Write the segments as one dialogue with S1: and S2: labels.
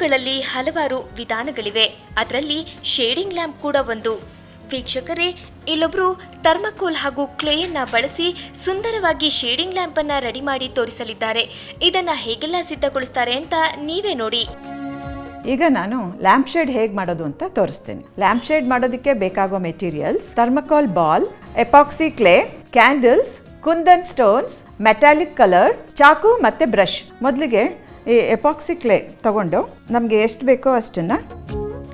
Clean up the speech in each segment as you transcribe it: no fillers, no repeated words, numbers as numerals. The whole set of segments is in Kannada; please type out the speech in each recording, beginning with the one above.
S1: ಲ್ಯಾಂಪ್ಗಳಲ್ಲಿ ಹಲವಾರು ವಿಧಾನಗಳಿವೆ. ಅದರಲ್ಲಿ ಶೇಡಿಂಗ್ ಲ್ಯಾಂಪ್ ಕೂಡ ಒಂದು. ವೀಕ್ಷಕರೇ, ಇಲ್ಲೊಬ್ರು ಥರ್ಮಾಕೋಲ್ ಹಾಗೂ ಕ್ಲೇಯನ್ನ ಬಳಸಿ ಸುಂದರವಾಗಿ ಶೇಡಿಂಗ್ ಲ್ಯಾಂಪ್ ಅನ್ನ ರೆಡಿ ಮಾಡಿ ತೋರಿಸಲಿದ್ದಾರೆ. ಇದನ್ನ ಹೇಗೆಲ್ಲ ಸಿದ್ಧಗೊಳಿಸ್ತಾರೆ ಅಂತ ನೀವೇ ನೋಡಿ.
S2: ಈಗ ನಾನು ಲ್ಯಾಂಪ್ ಶೇಡ್ ಹೇಗೆ ಮಾಡೋದು ಅಂತ ತೋರಿಸ್ತೇನೆ. ಲ್ಯಾಂಪ್ ಶೇಡ್ ಮಾಡೋದಕ್ಕೆ ಬೇಕಾಗೋ materials: thermocol ball, epoxy clay, candles, kundan stones, metallic colour, ಚಾಕು ಮತ್ತು ಬ್ರಷ್. ಮೊದಲಿಗೆ ಈ ಎಪಾಕ್ಸಿ ಕ್ಲೇ ತಗೊಂಡು ನಮಗೆ ಎಷ್ಟು ಬೇಕೋ ಅಷ್ಟನ್ನು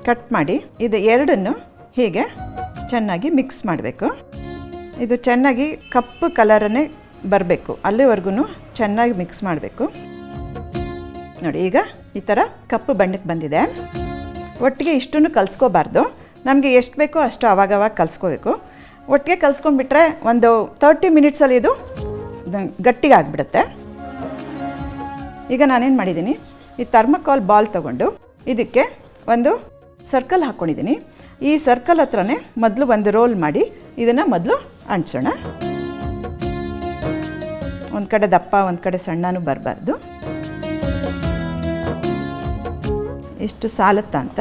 S2: ಕಟ್ ಮಾಡಿ ಇದು ಎರಡನ್ನು ಹೀಗೆ ಚೆನ್ನಾಗಿ ಮಿಕ್ಸ್ ಮಾಡಬೇಕು. ಇದು ಚೆನ್ನಾಗಿ ಕಪ್ಪು ಕಲರನ್ನೇ ಬರಬೇಕು, ಅಲ್ಲಿವರೆಗೂ ಚೆನ್ನಾಗಿ ಮಿಕ್ಸ್ ಮಾಡಬೇಕು. ನೋಡಿ, ಈಗ ಈ ಥರ ಕಪ್ಪು ಬಣ್ಣಕ್ಕೆ ಬಂದಿದೆ. ಒಟ್ಟಿಗೆ ಇಷ್ಟನ್ನು ಕಲಿಸ್ಕೋಬಾರ್ದು, ನಮಗೆ ಎಷ್ಟು ಬೇಕೋ ಅಷ್ಟು ಆವಾಗವಾಗ ಕಲಿಸ್ಕೋಬೇಕು. ಒಟ್ಟಿಗೆ ಕಲಿಸ್ಕೊಂಡ್ಬಿಟ್ರೆ ಒಂದು 30 ಮಿನಿಟ್ಸಲ್ಲಿ ಇದು ಗಟ್ಟಿಗೆ ಆಗಿಬಿಡುತ್ತೆ. ಈಗ ನಾನೇನು ಮಾಡಿದ್ದೀನಿ, ಈ ಥರ್ಮಾಕೋಲ್ ಬಾಲ್ ತೊಗೊಂಡು ಇದಕ್ಕೆ ಒಂದು ಸರ್ಕಲ್ ಹಾಕ್ಕೊಂಡಿದ್ದೀನಿ. ಈ ಸರ್ಕಲ್ ಹತ್ರನೇ ಮೊದಲು ಒಂದು ರೋಲ್ ಮಾಡಿ ಇದನ್ನು ಮೊದಲು ಅಂಟಿಸೋಣ. ಒಂದು ಕಡೆ ದಪ್ಪ ಒಂದು ಕಡೆ ಸಣ್ಣನೂ ಬರಬಾರ್ದು. ಇಷ್ಟು ಸಾಲುತ್ತಾ ಅಂತ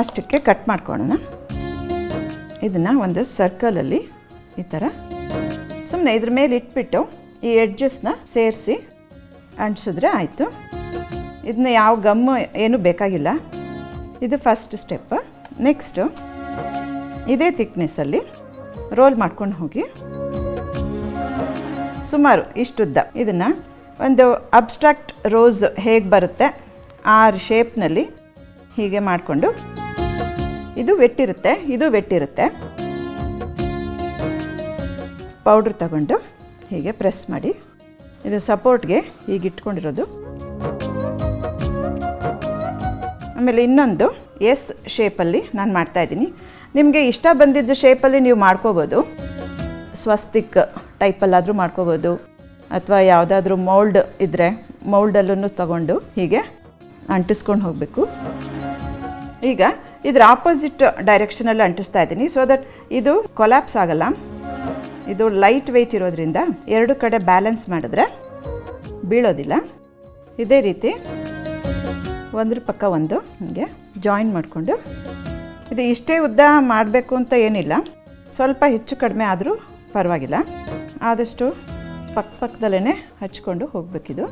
S2: ಅಷ್ಟಕ್ಕೆ ಕಟ್ ಮಾಡ್ಕೊಳ್ಳೋಣ. ಇದನ್ನು ಒಂದು ಸರ್ಕಲಲ್ಲಿ ಈ ಥರ ಸುಮ್ಮನೆ ಇದ್ರ ಮೇಲೆ ಇಟ್ಬಿಟ್ಟು ಈ ಎಡ್ಜಸ್ನ ಸೇರಿಸಿ ಅಂಟಿಸಿದ್ರೆ ಆಯಿತು. ಇದನ್ನ ಯಾವ ಗಮ್ಮು ಏನೂ ಬೇಕಾಗಿಲ್ಲ. ಇದು ಫಸ್ಟ್ ಸ್ಟೆಪ್. ನೆಕ್ಸ್ಟು ಇದೇ ಥಿಕ್ನೆಸ್ಸಲ್ಲಿ ರೋಲ್ ಮಾಡ್ಕೊಂಡು ಹೋಗಿ ಸುಮಾರು ಇಷ್ಟುದ್ದ ಇದನ್ನು ಒಂದು ಅಬ್ಸ್ಟ್ರಾಕ್ಟ್ ರೋಸ್ ಹೇಗೆ ಬರುತ್ತೆ ಆ ಶೇಪ್ನಲ್ಲಿ ಹೀಗೆ ಮಾಡಿಕೊಂಡು, ಇದು ವೆಟ್ಟಿರುತ್ತೆ, ಇದು ವೆಟ್ಟಿರುತ್ತೆ. ಪೌಡ್ರ್ ತಗೊಂಡು ಹೀಗೆ ಪ್ರೆಸ್ ಮಾಡಿ ಇದು ಸಪೋರ್ಟ್ಗೆ ಹೀಗೆ ಇಟ್ಕೊಂಡಿರೋದು. ಆಮೇಲೆ ಇನ್ನೊಂದು ಎಸ್ ಶೇಪಲ್ಲಿ ನಾನು ಮಾಡ್ತಾಯಿದ್ದೀನಿ. ನಿಮಗೆ ಇಷ್ಟ ಬಂದಿದ್ದ ಶೇಪಲ್ಲಿ ನೀವು ಮಾಡ್ಕೋಬೋದು. ಸ್ವಸ್ತಿಕ್ ಟೈಪಲ್ಲಾದರೂ ಮಾಡ್ಕೋಬೋದು, ಅಥವಾ ಯಾವುದಾದ್ರೂ ಮೌಲ್ಡ್ ಇದ್ದರೆ ಮೌಲ್ಡಲ್ಲೂ ತಗೊಂಡು ಹೀಗೆ ಅಂಟಿಸ್ಕೊಂಡು ಹೋಗಬೇಕು. ಈಗ ಇದರ ಆಪೋಸಿಟ್ ಡೈರೆಕ್ಷನಲ್ಲಿ ಅಂಟಿಸ್ತಾ ಇದ್ದೀನಿ, ಸೊ ದಟ್ ಇದು ಕೊಲ್ಯಾಪ್ಸ್ ಆಗಲ್ಲ. ಇದು ಲೈಟ್ ವೆಯ್ಟ್ ಇರೋದ್ರಿಂದ ಎರಡು ಕಡೆ ಬ್ಯಾಲೆನ್ಸ್ ಮಾಡಿದ್ರೆ ಬೀಳೋದಿಲ್ಲ. ಇದೇ ರೀತಿ ಒಂದ್ರ ಪಕ್ಕ ಒಂದು ಹೀಗೆ ಜಾಯಿನ್ ಮಾಡಿಕೊಂಡು, ಇದು ಇಷ್ಟೇ ಉದ್ದ ಮಾಡಬೇಕು ಅಂತ ಏನಿಲ್ಲ, ಸ್ವಲ್ಪ ಹೆಚ್ಚು ಕಡಿಮೆ ಆದರೂ ಪರವಾಗಿಲ್ಲ. ಆದಷ್ಟು ಪಕ್ಕದಲ್ಲೇ ಹಚ್ಕೊಂಡು ಹೋಗಬೇಕಿದು.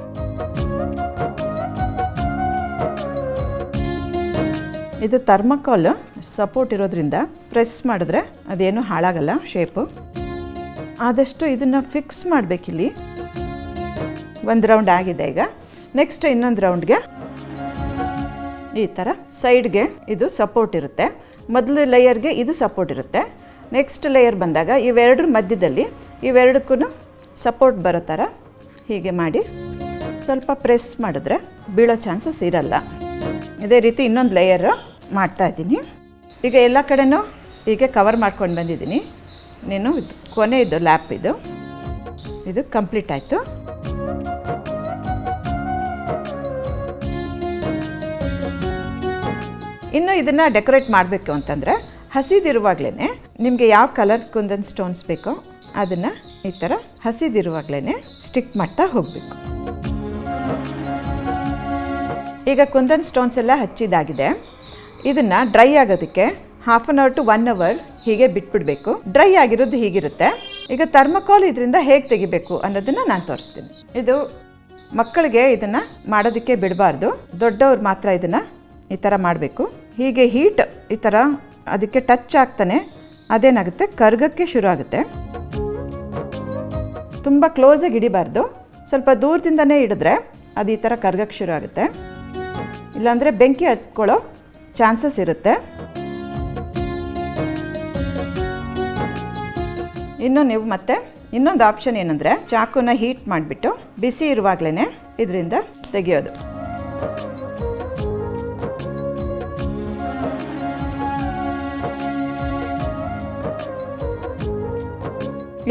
S2: ಇದು ಥರ್ಮಾಕೋಲ್ ಸಪೋರ್ಟ್ ಇರೋದ್ರಿಂದ ಪ್ರೆಸ್ ಮಾಡಿದ್ರೆ ಅದೇನು ಹಾಳಾಗಲ್ಲ ಶೇಪು. ಆದಷ್ಟು ಇದನ್ನು ಫಿಕ್ಸ್ ಮಾಡಬೇಕಿಲ್ಲಿ. ಒಂದು ರೌಂಡ್ ಆಗಿದೆ. ಈಗ ನೆಕ್ಸ್ಟ್ ಇನ್ನೊಂದು ರೌಂಡ್ಗೆ ಈ ಥರ ಸೈಡ್ಗೆ ಇದು ಸಪೋರ್ಟ್ ಇರುತ್ತೆ. ಮೊದಲು ಲೇಯರ್ಗೆ ಇದು ಸಪೋರ್ಟ್ ಇರುತ್ತೆ. ನೆಕ್ಸ್ಟ್ ಲೇಯರ್ ಬಂದಾಗ ಇವೆರಡರ ಮಧ್ಯದಲ್ಲಿ ಇವೆರಡಕ್ಕೂ ಸಪೋರ್ಟ್ ಬರೋ ಥರ ಹೀಗೆ ಮಾಡಿ ಸ್ವಲ್ಪ ಪ್ರೆಸ್ ಮಾಡಿದ್ರೆ ಬೀಳೋ ಚಾನ್ಸಸ್ ಇರಲ್ಲ. ಇದೇ ರೀತಿ ಇನ್ನೊಂದು ಲೇಯರ್ ಮಾಡ್ತಾಯಿದ್ದೀನಿ. ಈಗ ಎಲ್ಲ ಕಡೆನೂ ಹೀಗೆ ಕವರ್ ಮಾಡ್ಕೊಂಡು ಬಂದಿದ್ದೀನಿ. ನೀನು ಕೊನೆಯದು ಲ್ಯಾಪ್ ಇದು ಕಂಪ್ಲೀಟ್ ಆಯಿತು. ಇನ್ನು ಇದನ್ನು ಡೆಕೋರೇಟ್ ಮಾಡಬೇಕು ಅಂತಂದರೆ ಹಸಿದಿರುವಾಗಲೇ ನಿಮಗೆ ಯಾವ ಕಲರ್ ಕುಂದನ್ ಸ್ಟೋನ್ಸ್ ಬೇಕೋ ಅದನ್ನು ಈ ಥರ ಹಸಿದಿರುವಾಗಲೇ ಸ್ಟಿಕ್ ಮಾಡ್ತಾ ಹೋಗಬೇಕು. ಈಗ ಕುಂದನ್ ಸ್ಟೋನ್ಸ್ ಎಲ್ಲ ಹಚ್ಚಿದಾಗಿದೆ. ಇದನ್ನು ಡ್ರೈ ಆಗೋದಕ್ಕೆ 1/2 hour to 1 hour ಹೀಗೆ ಬಿಟ್ಬಿಡಬೇಕು. ಡ್ರೈ ಆಗಿರೋದು ಹೀಗಿರುತ್ತೆ. ಈಗ ಥರ್ಮಾಕೋಲ್ ಇದರಿಂದ ಹೇಗೆ ತೆಗಿಬೇಕು ಅನ್ನೋದನ್ನು ನಾನು ತೋರಿಸ್ತೀನಿ. ಇದು ಮಕ್ಕಳಿಗೆ ಇದನ್ನು ಮಾಡೋದಕ್ಕೆ ಬಿಡಬಾರ್ದು, ದೊಡ್ಡವ್ರು ಮಾತ್ರ ಇದನ್ನು ಈ ಥರ ಮಾಡಬೇಕು. ಹೀಗೆ ಹೀಟ್ ಈ ಥರ ಅದಕ್ಕೆ ಟಚ್ ಆಗ್ತಾನೆ ಅದೇನಾಗುತ್ತೆ, ಕರ್ಗಕ್ಕೆ ಶುರು ಆಗುತ್ತೆ. ತುಂಬ ಕ್ಲೋಸಾಗಿ ಹಿಡಿಬಾರ್ದು, ಸ್ವಲ್ಪ ದೂರದಿಂದನೇ ಹಿಡಿದ್ರೆ ಅದು ಈ ಥರ ಕರ್ಗಕ್ಕೆ ಶುರು ಆಗುತ್ತೆ. ಇಲ್ಲಾಂದರೆ ಬೆಂಕಿ ಹತ್ಕೊಳ್ಳೋ ಚಾನ್ಸಸ್ ಇರುತ್ತೆ. ಇನ್ನು ನೀವು ಮತ್ತೆ ಇನ್ನೊಂದು ಆಪ್ಷನ್ ಏನಂದರೆ ಚಾಕುನ ಹೀಟ್ ಮಾಡಿಬಿಟ್ಟು ಬಿಸಿ ಇರುವಾಗಲೇ ಇದರಿಂದ ತೆಗೆಯೋದು.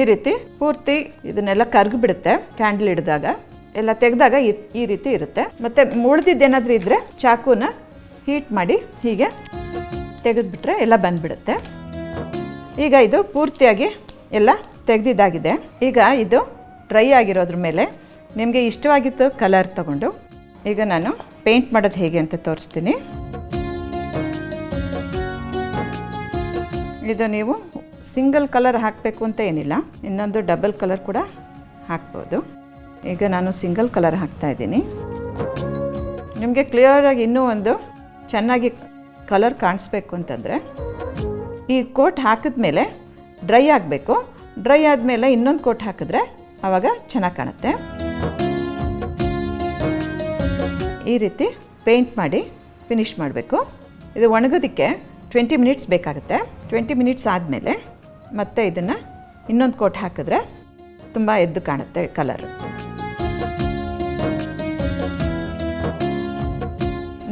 S2: ಈ ರೀತಿ ಪೂರ್ತಿ ಇದನ್ನೆಲ್ಲ ಕರ್ಗಿಬಿಡುತ್ತೆ. ಕ್ಯಾಂಡಲ್ ಹಿಡಿದಾಗ ಎಲ್ಲ ತೆಗೆದಾಗ ಈ ರೀತಿ ಇರುತ್ತೆ. ಮತ್ತು ಉಳಿದಿದ್ದೇನಾದರೂ ಇದ್ದರೆ ಚಾಕುನ ಹೀಟ್ ಮಾಡಿ ಹೀಗೆ ತೆಗೆದುಬಿಟ್ರೆ ಎಲ್ಲ ಬಂದುಬಿಡುತ್ತೆ. ಈಗ ಇದು ಪೂರ್ತಿಯಾಗಿ ಎಲ್ಲ ತೆಗೆದಿದ್ದಾಗಿದೆ. ಈಗ ಇದು ಡ್ರೈ ಆಗಿರೋದ್ರ ಮೇಲೆ ನಿಮಗೆ ಇಷ್ಟವಾಗಿತ್ತು ಕಲರ್ ತಗೊಂಡು ಈಗ ನಾನು ಪೇಂಟ್ ಮಾಡೋದು ಹೇಗೆ ಅಂತ ತೋರಿಸ್ತೀನಿ. ಇದು ನೀವು ಸಿಂಗಲ್ ಕಲರ್ ಹಾಕಬೇಕು ಅಂತ ಏನಿಲ್ಲ, ಇನ್ನೊಂದು ಡಬಲ್ ಕಲರ್ ಕೂಡ ಹಾಕ್ಬೋದು. ಈಗ ನಾನು ಸಿಂಗಲ್ ಕಲರ್ ಹಾಕ್ತಾ ಇದ್ದೀನಿ. ನಿಮಗೆ ಕ್ಲಿಯರಾಗಿ ಇನ್ನೂ ಒಂದು ಚೆನ್ನಾಗಿ ಕಲರ್ ಕಾಣಿಸ್ಬೇಕು ಅಂತಂದರೆ ಈ ಕೋಟ್ ಹಾಕಿದ ಮೇಲೆ ಡ್ರೈ ಆಗಬೇಕು. ಡ್ರೈ ಆದಮೇಲೆ ಇನ್ನೊಂದು ಕೋಟ್ ಹಾಕಿದ್ರೆ ಆವಾಗ ಚೆನ್ನಾಗಿ ಕಾಣುತ್ತೆ. ಈ ರೀತಿ ಪೇಂಟ್ ಮಾಡಿ ಫಿನಿಷ್ ಮಾಡಬೇಕು. ಇದು ಒಣಗೋದಕ್ಕೆ 20 ಮಿನಿಟ್ಸ್ ಬೇಕಾಗುತ್ತೆ. 20 ಮಿನಿಟ್ಸ್ ಆದಮೇಲೆ ಮತ್ತೆ ಇದನ್ನು ಇನ್ನೊಂದು ಕೋಟ್ ಹಾಕಿದ್ರೆ ತುಂಬ ಎದ್ದು ಕಾಣುತ್ತೆ ಕಲರ್.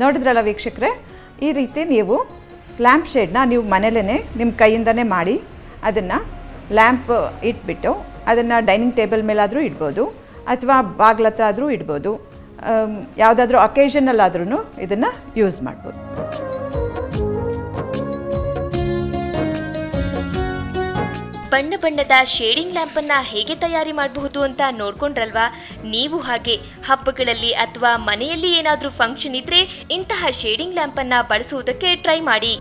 S2: ನೋಡಿದ್ರಲ್ಲ ವೀಕ್ಷಕರೇ, ಈ ರೀತಿ ನೀವು ಲ್ಯಾಂಪ್ ಶೇಡ್ನ ನೀವು ಮನೇಲೇ ನಿಮ್ಮ ಕೈಯಿಂದನೇ ಮಾಡಿ ಅದನ್ನು ಲ್ಯಾಂಪ್ ಇಟ್ಬಿಟ್ಟು ಅದನ್ನು ಡೈನಿಂಗ್ ಟೇಬಲ್ ಮೇಲಾದರೂ ಇಡ್ಬೋದು ಅಥವಾ ಬಾಗ್ಲ ಹತ್ರ ಆದರೂ ಇಡ್ಬೋದು. ಯಾವುದಾದ್ರೂ ಅಕೇಷನಲ್ಲಾದ್ರೂ ಇದನ್ನು ಯೂಸ್ ಮಾಡ್ಬೋದು.
S1: ಬಣ್ಣ ಬಣ್ಣದ ಶೇಡಿಂಗ್ ಲ್ಯಾಂಪನ್ನು ಹೇಗೆ ತಯಾರಿ ಮಾಡಬಹುದು ಅಂತ ನೋಡ್ಕೊಂಡ್ರಲ್ವಾ? ನೀವು ಹಾಗೆ ಹಬ್ಬಗಳಲ್ಲಿ ಅಥವಾ ಮನೆಯಲ್ಲಿ ಏನಾದರೂ ಫಂಕ್ಷನ್ ಇದ್ರೆ ಇಂತಹ ಶೇಡಿಂಗ್ ಲ್ಯಾಂಪನ್ನು ಬಳಸುವುದಕ್ಕೆ ಟ್ರೈ ಮಾಡಿ.